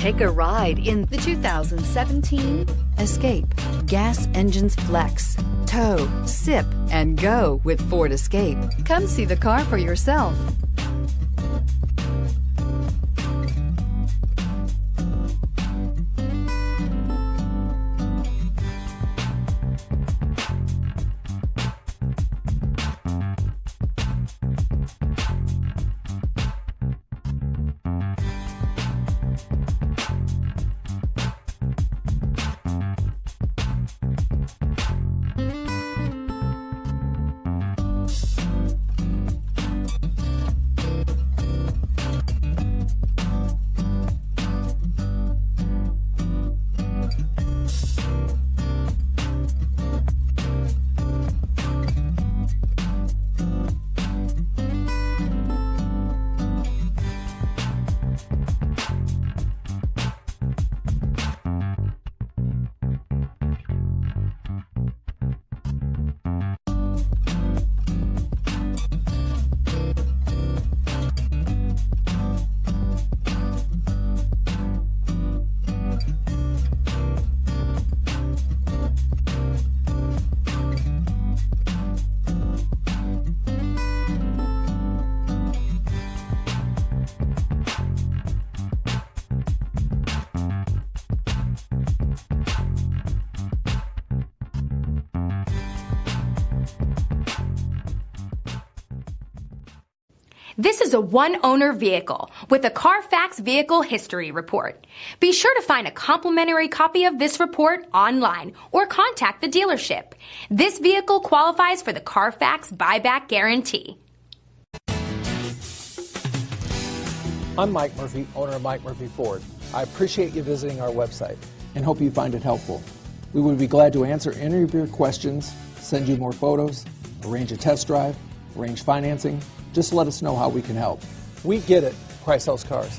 Take a ride in the 2017 Escape. Gas engines flex, tow, sip, and go with Ford Escape. Come see the car for yourself. This is a one-owner vehicle with a Carfax Vehicle History Report. Be sure to find a complimentary copy of this report online or contact the dealership. This vehicle qualifies for the Carfax Buyback Guarantee. I'm Mike Murphy, owner of Mike Murphy Ford. I appreciate you visiting our website and hope you find it helpful. We would be glad to answer any of your questions, send you more photos, arrange a test drive, arrange financing. Just let us know how we can help. We get it. Price sells cars.